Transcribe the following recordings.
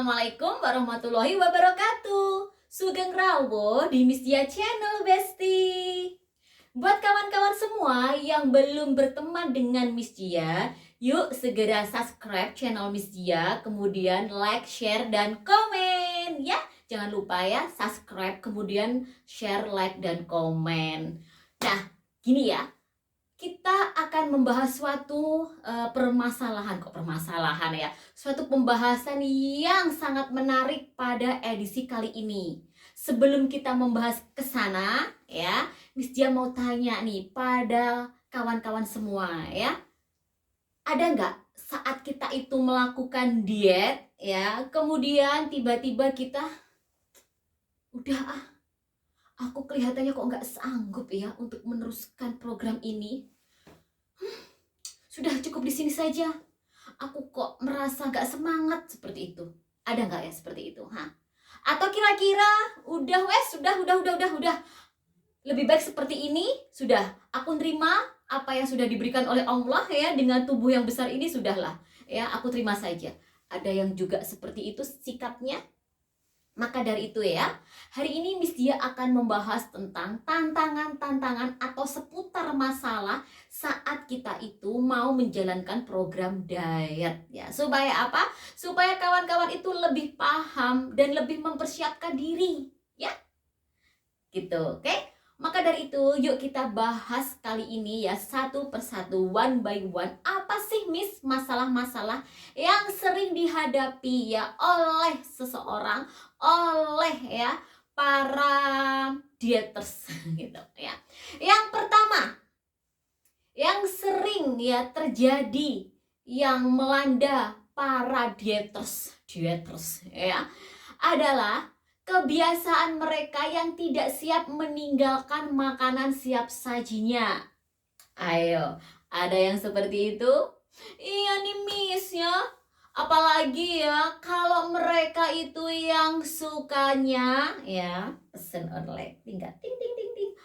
Assalamualaikum warahmatullahi wabarakatuh. Sugeng Rawo di Miss Dia Channel Besti. Buat kawan-kawan semua yang belum berteman dengan Miss Dia, yuk segera subscribe channel Miss Dia, kemudian like, share, dan komen ya. Jangan lupa ya, subscribe, kemudian share, like, dan komen. Nah, gini ya, kita akan membahas suatu permasalahan ya, suatu pembahasan yang sangat menarik pada edisi kali ini. Sebelum kita membahas ke sana ya, Miss Dia mau tanya nih pada kawan-kawan semua ya, ada nggak saat kita itu melakukan diet ya, kemudian tiba-tiba kita udah aku kelihatannya kok nggak sanggup ya untuk meneruskan program ini. Sudah cukup di sini saja. Aku kok merasa nggak semangat seperti itu. Ada nggak ya seperti itu? Atau kira-kira udah lebih baik seperti ini, sudah aku terima apa yang sudah diberikan oleh Allah ya, dengan tubuh yang besar ini sudahlah ya, aku terima saja. Ada yang juga seperti itu sikapnya. Maka dari itu ya, hari ini Miss Dia akan membahas tentang tantangan-tantangan atau seputar masalah saat kita itu mau menjalankan program diet ya. Supaya apa? Supaya kawan-kawan itu lebih paham dan lebih mempersiapkan diri ya. Gitu, oke? Maka dari itu, yuk kita bahas kali ini ya, satu persatu, one by one. Apa sih Miss masalah-masalah yang sering dihadapi ya oleh seseorang, oleh ya para dieters gitu ya. Yang pertama, yang sering ya terjadi, yang melanda para dieters ya, adalah kebiasaan mereka yang tidak siap meninggalkan makanan siap sajinya. Ayo, ada yang seperti itu? Iya nih Miss ya. Apalagi ya kalau mereka itu yang sukanya ya pesen online, tinggal ting ting ting ting.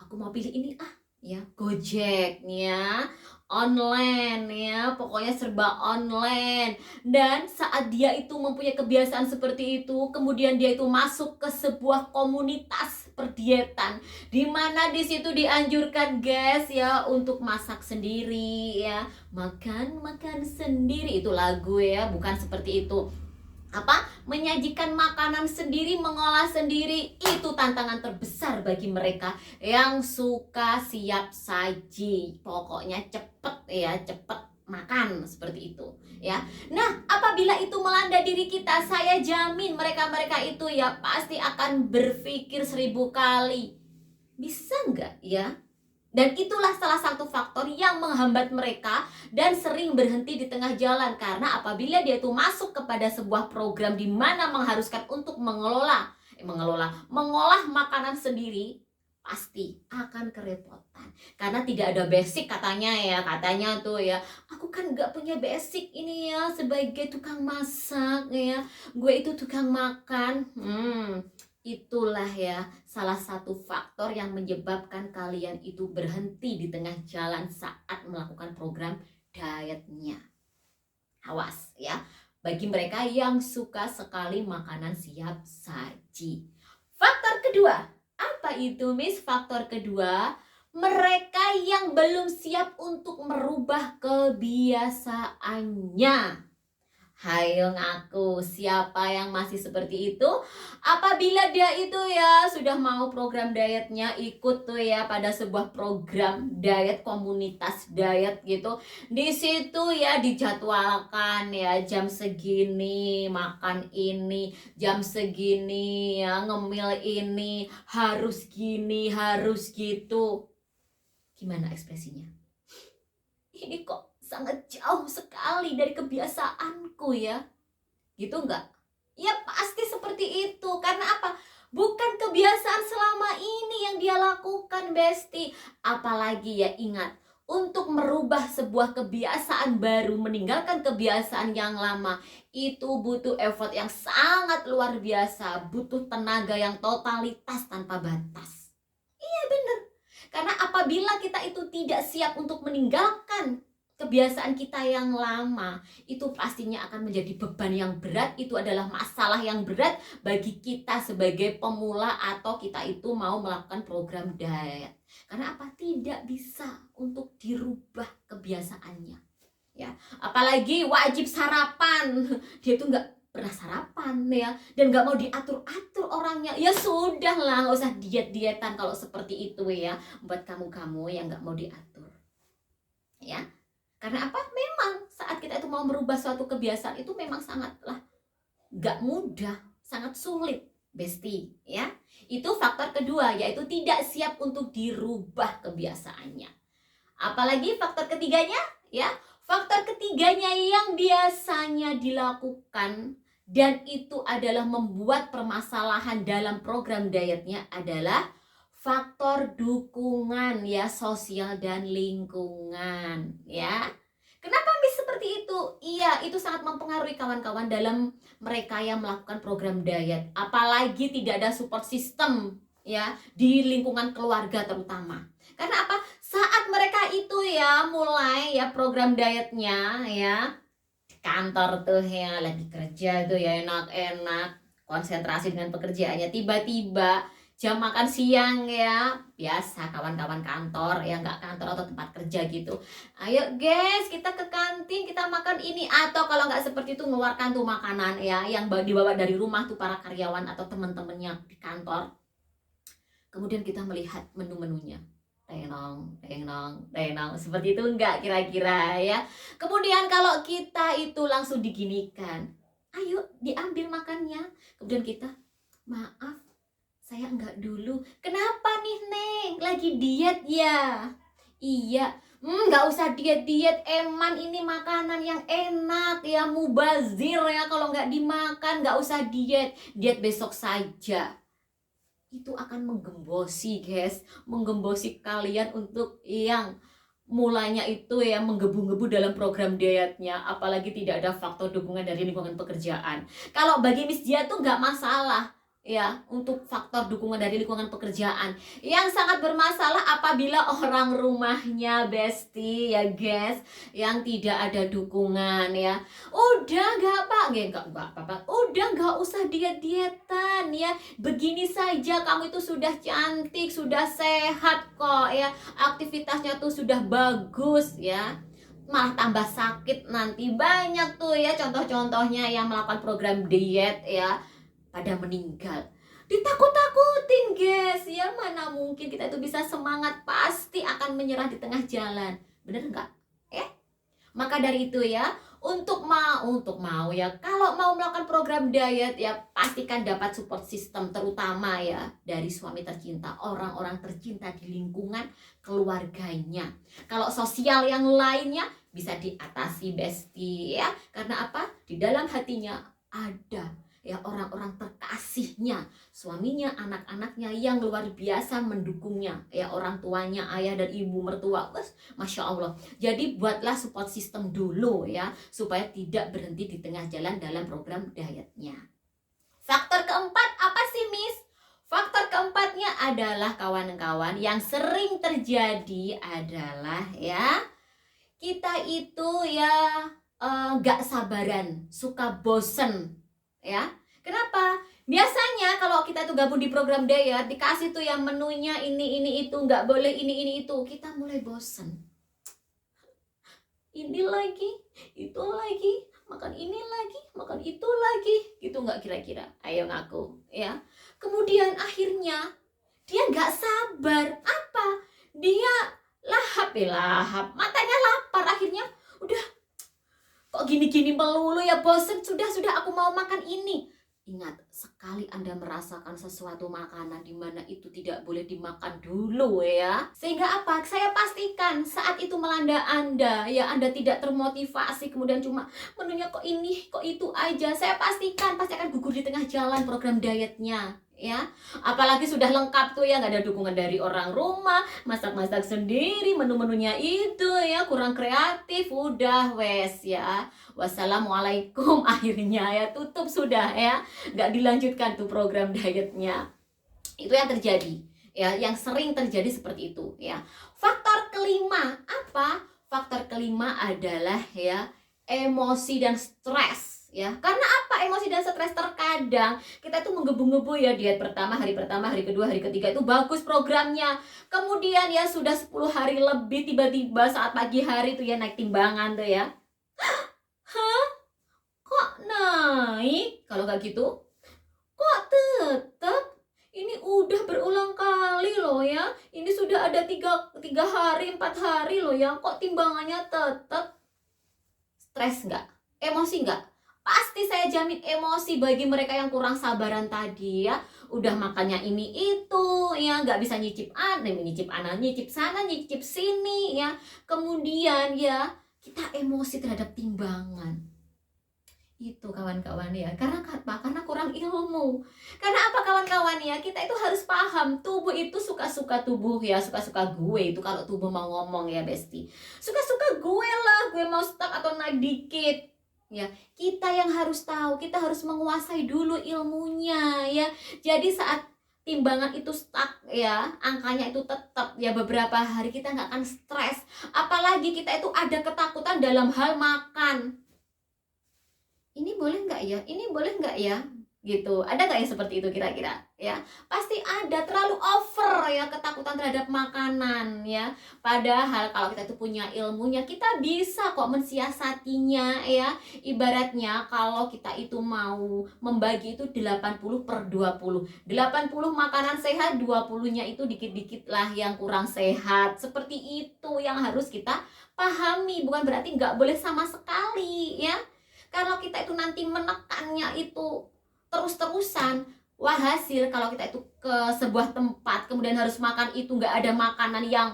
Aku mau pilih ini ya, Gojek ya, online ya, pokoknya serba online. Dan saat dia itu mempunyai kebiasaan seperti itu, kemudian dia itu masuk ke sebuah komunitas perdietan, di mana di situ dianjurkan guys ya untuk masak sendiri ya, makan sendiri, itu lagu ya, bukan seperti itu. Menyajikan makanan sendiri, mengolah sendiri, itu tantangan terbesar bagi mereka yang suka siap saji. Pokoknya cepet makan seperti itu ya. Nah, apabila itu melanda diri kita, saya jamin mereka itu ya pasti akan berpikir 1000 kali, bisa nggak ya? Dan itulah salah satu faktor yang menghambat mereka dan sering berhenti di tengah jalan. Karena apabila dia itu masuk kepada sebuah program di mana mengharuskan untuk mengolah makanan sendiri, pasti akan kerepotan. Karena tidak ada basic katanya tuh ya, aku kan gak punya basic ini ya sebagai tukang masak ya, gue itu tukang makan. Itulah ya salah satu faktor yang menyebabkan kalian itu berhenti di tengah jalan saat melakukan program dietnya. Awas ya, bagi mereka yang suka sekali makanan siap saji. Faktor kedua, apa itu Miss? Faktor kedua, mereka yang belum siap untuk merubah kebiasaannya. Hayo ngaku, siapa yang masih seperti itu? Apabila dia itu ya sudah mau program dietnya, ikut tuh ya pada sebuah program diet, komunitas diet gitu. Di situ ya dijadwalkan ya, jam segini makan ini, jam segini ya ngemil ini, harus gini, harus gitu. Gimana ekspresinya? Ini kok sangat jauh sekali dari kebiasaanku ya, gitu enggak? Ya pasti seperti itu. Karena apa? Bukan kebiasaan selama ini yang dia lakukan, Besti. Apalagi ya, ingat, untuk merubah sebuah kebiasaan baru, meninggalkan kebiasaan yang lama, itu butuh effort yang sangat luar biasa, butuh tenaga yang totalitas tanpa batas. Iya benar. Karena apabila kita itu tidak siap untuk meninggalkan kebiasaan kita yang lama itu pastinya akan menjadi beban yang berat. Itu adalah masalah yang berat bagi kita sebagai pemula atau kita itu mau melakukan program diet. Karena apa? Tidak bisa untuk dirubah kebiasaannya. Ya, apalagi wajib sarapan. Dia tuh nggak pernah sarapan ya, dan nggak mau diatur-atur orangnya. Ya sudah lah, nggak usah diet-dietan kalau seperti itu ya, buat kamu-kamu yang nggak mau diatur. Ya, karena apa? Memang saat kita itu mau merubah suatu kebiasaan itu memang sangatlah gak mudah, sangat sulit, Besti, ya. Itu faktor kedua, yaitu tidak siap untuk dirubah kebiasaannya. Apalagi faktor ketiganya, ya. Faktor ketiganya yang biasanya dilakukan dan itu adalah membuat permasalahan dalam program dietnya adalah faktor dukungan ya, sosial dan lingkungan ya. Kenapa seperti itu? Iya, itu sangat mempengaruhi kawan-kawan dalam mereka yang melakukan program diet. Apalagi tidak ada support system ya di lingkungan keluarga terutama. Karena apa? Saat mereka itu ya mulai ya program dietnya ya, kantor tuh ya lagi kerja tuh ya enak-enak, konsentrasi dengan pekerjaannya, tiba-tiba jam makan siang ya, biasa kawan-kawan kantor ya, nggak kantor atau tempat kerja gitu, ayo guys kita ke kantin kita makan ini, atau kalau nggak seperti itu mengeluarkan tuh makanan ya yang dibawa dari rumah tuh para karyawan atau teman-temannya di kantor. Kemudian kita melihat menu-menunya, tenong, tenong, tenong, seperti itu enggak kira-kira ya. Kemudian kalau kita itu langsung diginikan, ayo diambil makannya. Kemudian kita, maaf saya enggak dulu. Kenapa nih Neng? Lagi diet ya? Iya. Enggak usah diet-diet, eman ini makanan yang enak ya, mubazir ya, kalau enggak dimakan enggak usah diet. Diet besok saja. Itu akan menggembosi guys, menggembosi kalian untuk yang mulanya itu ya menggebu-gebu dalam program dietnya, apalagi tidak ada faktor dukungan dari lingkungan pekerjaan. Kalau bagi Miss Dia tuh nggak masalah ya untuk faktor dukungan dari lingkungan pekerjaan. Yang sangat bermasalah apabila orang rumahnya Besti ya guys, yang tidak ada dukungan ya. Udah nggak apa-apa, udah nggak usah diet-dietan ya, begini saja kamu itu sudah cantik, sudah sehat kok ya, aktivitasnya tuh sudah bagus ya, malah tambah sakit nanti. Banyak tuh ya contoh-contohnya yang melakukan program diet ya pada meninggal, ditakut-takutin guys ya. Mana mungkin kita itu bisa semangat, pasti akan menyerah di tengah jalan, bener nggak ya? Maka dari itu ya, untuk mau ya, kalau mau melakukan program diet ya pastikan dapat support system, terutama ya dari suami tercinta, orang-orang tercinta di lingkungan keluarganya. Kalau sosial yang lainnya bisa diatasi Besti ya, karena apa? Di dalam hatinya ada ya orang-orang terkasihnya, suaminya, anak-anaknya yang luar biasa mendukungnya ya, orang tuanya, ayah dan ibu mertua, Masya Allah. Jadi buatlah support system dulu ya, supaya tidak berhenti di tengah jalan dalam program dietnya. Faktor keempat apa sih Miss? Faktor keempatnya adalah kawan-kawan yang sering terjadi adalah ya, kita itu ya gak sabaran, suka bosen ya. Kenapa? Biasanya kalau kita tuh gabung di program diet, dikasih tuh yang menunya ini itu, nggak boleh ini itu, kita mulai bosen. Ini lagi, itu lagi, makan ini lagi, makan itu lagi, gitu nggak kira-kira? Ayo ngaku ya. Kemudian akhirnya dia nggak sabar, apa? Dia lahap, matanya lapar, akhirnya udah kok gini-gini melulu ya, bosen, sudah aku mau makan ini. Ingat, sekali Anda merasakan sesuatu makanan di mana itu tidak boleh dimakan dulu ya. Sehingga apa? Saya pastikan saat itu melanda Anda ya, Anda tidak termotivasi, kemudian cuma menunya kok ini, kok itu aja. Saya pastikan pasti akan gugur di tengah jalan program dietnya ya. Apalagi sudah lengkap tuh ya, nggak ada dukungan dari orang rumah, masak-masak sendiri, menu-menunya itu ya kurang kreatif, udah wes ya, wassalamualaikum, akhirnya ya tutup sudah ya, nggak dilanjutkan tuh program dietnya. Itu yang terjadi ya, yang sering terjadi seperti itu ya. Faktor kelima apa? Faktor kelima adalah ya emosi dan stres ya. Karena apa? Emosi dan stres, terkadang kita tuh menggebu-gebu ya, diet hari pertama, hari kedua, hari ketiga itu bagus programnya. Kemudian ya sudah 10 hari lebih, tiba-tiba saat pagi hari tuh ya naik timbangan tuh ya. Hah? Kok naik? Kalau nggak gitu, kok tetap? Ini udah berulang kali loh ya. Ini sudah ada 3 hari, 4 hari loh ya. Kok timbangannya tetap? Stres nggak? Emosi nggak? Pasti saya jamin emosi bagi mereka yang kurang sabaran tadi ya. Udah makannya ini itu ya, nggak bisa nyicip nyicip nyicip sana, nyicip sini ya. Kemudian ya kita emosi terhadap timbangan. Itu kawan-kawan ya, karena apa? Karena kurang ilmu. Karena apa kawan-kawan ya, kita itu harus paham tubuh itu suka-suka tubuh ya, suka-suka gue itu kalau tubuh mau ngomong ya Besti. Suka-suka gue lah, gue mau stuck atau naik dikit. Ya, kita yang harus tahu, kita harus menguasai dulu ilmunya ya. Jadi saat timbangan itu stuck ya, angkanya itu tetap ya beberapa hari, kita nggak akan stres. Apalagi kita itu ada ketakutan dalam hal makan. Ini boleh nggak ya? Ini boleh nggak ya? Gitu. Ada nggak yang seperti itu kira-kira? Ya, pasti ada. Terlalu over ya ketakutan terhadap makanan ya. Padahal kalau kita itu punya ilmunya, kita bisa kok mensiasatinya ya. Ibaratnya kalau kita itu mau membagi itu 80/20. 80 makanan sehat, 20-nya itu dikit-dikit lah yang kurang sehat. Seperti itu yang harus kita pahami. Bukan berarti nggak boleh sama sekali ya. Kalau kita itu nanti menekannya itu terus-terusan, wah hasil kalau kita itu ke sebuah tempat kemudian harus makan itu nggak ada makanan yang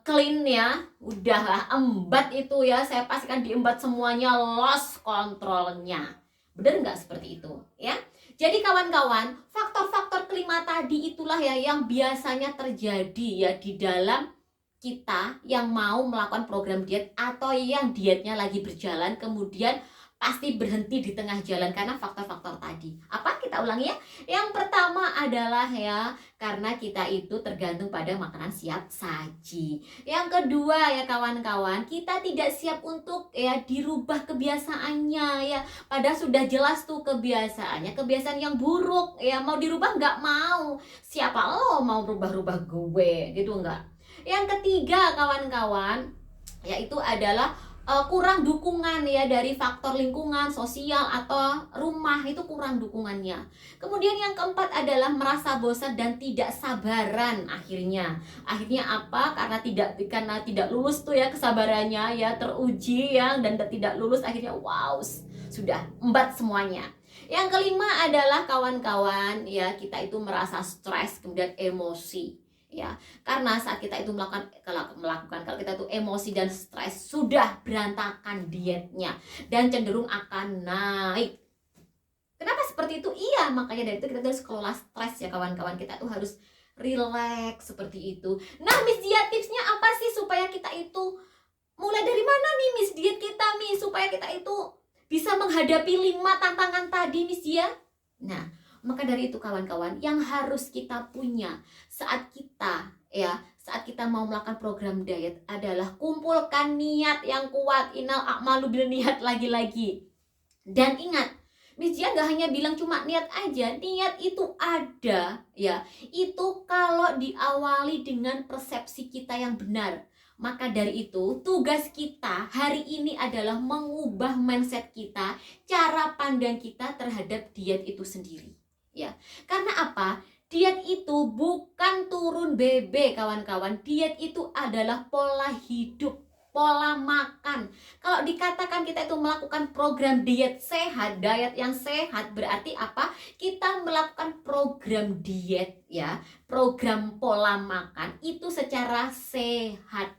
clean ya, udahlah embat itu ya, saya pastikan diembat semuanya, lost kontrolnya. Bener nggak seperti itu ya? Jadi kawan-kawan, faktor-faktor kelima tadi itulah ya yang biasanya terjadi ya di dalam kita yang mau melakukan program diet atau yang dietnya lagi berjalan kemudian pasti berhenti di tengah jalan karena faktor-faktor tadi. Apa? Kita ulangi ya. Yang pertama adalah ya karena kita itu tergantung pada makanan siap saji. Yang kedua ya kawan-kawan, kita tidak siap untuk ya dirubah kebiasaannya ya. Padahal sudah jelas tuh kebiasaannya, kebiasaan yang buruk ya, mau dirubah nggak mau. Siapa lo mau rubah-rubah gue gitu nggak? Yang ketiga kawan-kawan, yaitu adalah kurang dukungan ya dari faktor lingkungan, sosial atau rumah, itu kurang dukungannya. Kemudian yang keempat adalah merasa bosan dan tidak sabaran akhirnya. Akhirnya apa? Karena tidak lulus tuh ya kesabarannya ya, teruji ya dan tidak lulus, akhirnya wow, sudah embat semuanya. Yang kelima adalah kawan-kawan ya, kita itu merasa stres kemudian emosi. Ya, karena saat kita itu melakukan kalau kita itu emosi dan stres, sudah berantakan dietnya dan cenderung akan naik. Kenapa seperti itu? Iya, makanya dari itu kita harus kelola stres ya kawan-kawan. Kita tuh harus relax seperti itu. Nah, Miss Dia, tipsnya apa sih supaya kita itu mulai dari mana nih Miss diet kita nih supaya kita itu bisa menghadapi 5 tantangan tadi Miss Dia? Nah, maka dari itu kawan-kawan, yang harus kita punya saat kita mau melakukan program diet adalah kumpulkan niat yang kuat. Innal a'malu binniyat lagi-lagi. Dan ingat, Miss Jia gak hanya bilang cuma niat aja. Niat itu ada ya. Itu kalau diawali dengan persepsi kita yang benar. Maka dari itu, tugas kita hari ini adalah mengubah mindset kita, cara pandang kita terhadap diet itu sendiri. Ya, karena apa? Diet itu bukan turun BB kawan-kawan. Diet itu adalah pola hidup, pola makan. Kalau dikatakan kita itu melakukan program diet sehat, diet yang sehat, berarti apa? Kita melakukan program diet ya, program pola makan itu secara sehat.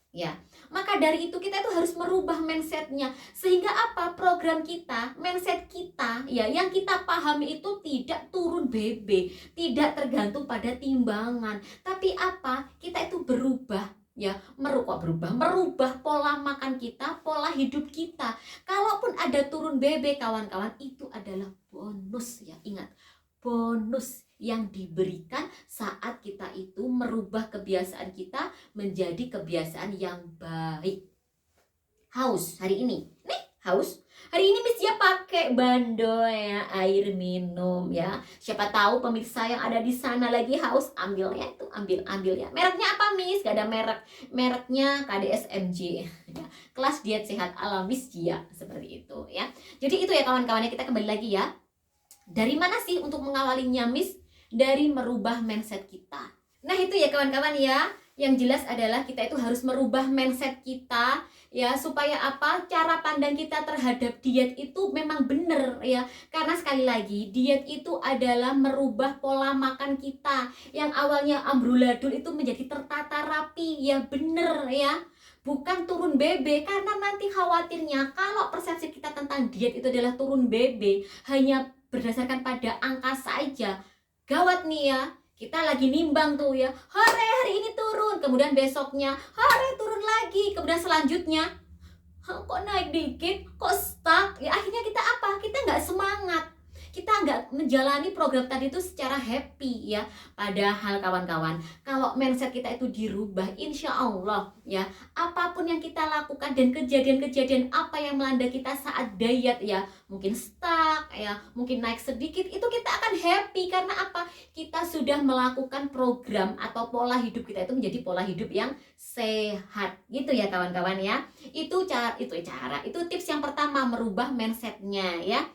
Ya, maka dari itu kita tuh harus merubah mindsetnya sehingga apa, program kita, mindset kita ya yang kita pahami itu tidak turun BB, tidak tergantung pada timbangan, tapi apa, kita itu berubah ya, merubah pola makan kita, pola hidup kita. Kalaupun ada turun BB kawan-kawan, itu adalah bonus ya, ingat, bonus. yang diberikan saat kita itu merubah kebiasaan kita menjadi kebiasaan yang baik. Haus hari ini, nih haus. Hari ini Miss Dia pakai bando ya, air minum ya. Siapa tahu pemirsa yang ada di sana lagi haus, ambil ya itu, ambil ya. Mereknya apa Miss? Gak ada merek. Mereknya KDSMJ. Ya. Kelas diet sehat ala Miss Dia, seperti itu ya. Jadi itu ya kawan-kawannya, kita kembali lagi ya. Dari mana sih untuk mengawalinya Miss? Dari merubah mindset kita. Nah itu ya kawan-kawan ya. Yang jelas adalah kita itu harus merubah mindset kita ya, supaya apa? Cara pandang kita terhadap diet itu memang benar ya. Karena sekali lagi, diet itu adalah merubah pola makan kita yang awalnya amburadul itu menjadi tertata rapi ya, bener ya. Bukan turun BB, karena nanti khawatirnya kalau persepsi kita tentang diet itu adalah turun BB hanya berdasarkan pada angka saja, gawat nih ya. Kita lagi nimbang tuh ya, hari ini turun, kemudian besoknya turun lagi, kemudian selanjutnya kok naik dikit, kok stuck ya. Akhirnya kita apa? Kita nggak semangat, kita nggak menjalani program tadi itu secara happy ya. Padahal kawan-kawan, kalau mindset kita itu dirubah, insya Allah ya, apapun yang kita lakukan dan kejadian-kejadian apa yang melanda kita saat diet ya, mungkin stuck ya, mungkin naik sedikit, itu kita akan happy. Karena apa? Kita sudah melakukan program atau pola hidup kita itu menjadi pola hidup yang sehat gitu ya kawan-kawan ya. Itu tips yang pertama, merubah mindsetnya ya.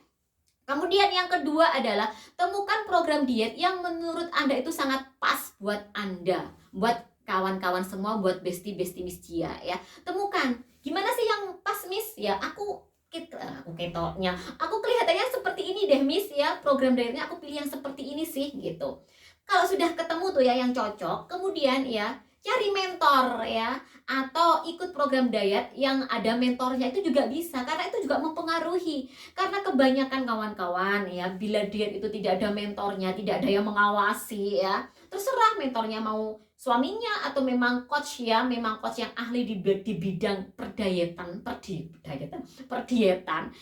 Kemudian yang kedua adalah temukan program diet yang menurut Anda itu sangat pas buat Anda, buat kawan-kawan semua, buat bestie-bestie Miss Dia ya. Temukan gimana sih yang pas Miss ya. Aku ketonya, aku kelihatannya seperti ini deh Miss ya, program dietnya aku pilih yang seperti ini sih gitu. Kalau sudah ketemu tuh ya yang cocok, kemudian ya cari mentor ya, atau ikut program diet yang ada mentornya, itu juga bisa, karena itu juga mempengaruhi. Karena kebanyakan kawan-kawan ya, bila diet itu tidak ada mentornya, tidak ada yang mengawasi ya, terserah mentornya mau suaminya atau memang coach ya, memang coach yang ahli di bidang perdietan,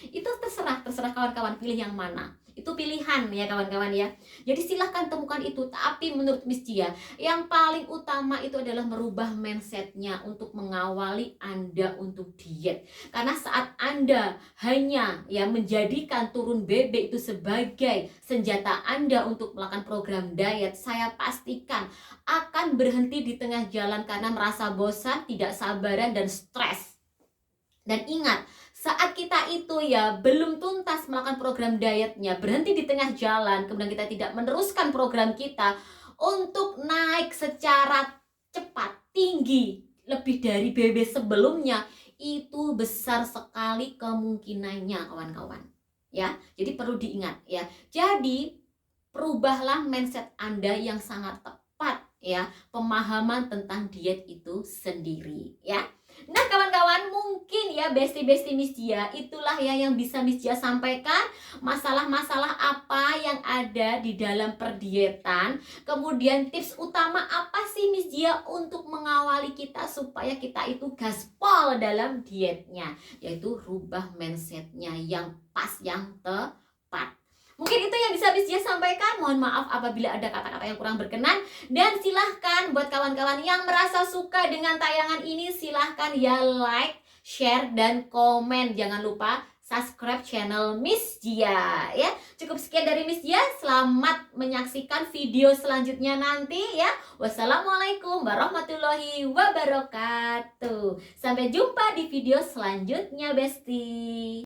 itu terserah kawan-kawan pilih yang mana. Itu pilihan ya kawan-kawan ya. Jadi silahkan temukan itu. Tapi menurut Miss Dia, yang paling utama itu adalah merubah mindsetnya untuk mengawali Anda untuk diet. Karena saat Anda hanya ya menjadikan turun BB itu sebagai senjata Anda untuk melakukan program diet, saya pastikan akan berhenti di tengah jalan karena merasa bosan, tidak sabaran, dan stres. Dan ingat, saat kita itu ya belum tuntas melakukan program dietnya, berhenti di tengah jalan, kemudian kita tidak meneruskan program kita untuk naik secara cepat, tinggi, lebih dari BB sebelumnya, itu besar sekali kemungkinannya kawan-kawan ya. Jadi perlu diingat ya. Jadi perubahlah mindset Anda yang sangat tepat ya, pemahaman tentang diet itu sendiri ya. Nah kawan-kawan, mungkin ya bestie-bestie Miss Dia, itulah ya yang bisa Miss Dia sampaikan, masalah-masalah apa yang ada di dalam perdietan. Kemudian tips utama apa sih Miss Dia untuk mengawali kita supaya kita itu gaspol dalam dietnya, yaitu rubah mindsetnya yang pas, yang tepat. Mungkin itu yang bisa Miss Dia sampaikan. Mohon maaf apabila ada kata-kata yang kurang berkenan. Dan silahkan buat kawan-kawan yang merasa suka dengan tayangan ini, silahkan ya like, share, dan komen. Jangan lupa subscribe channel Miss Dia ya. Cukup sekian dari Miss Dia. Selamat menyaksikan video selanjutnya nanti ya. Wassalamualaikum warahmatullahi wabarakatuh. Sampai jumpa di video selanjutnya, Besti.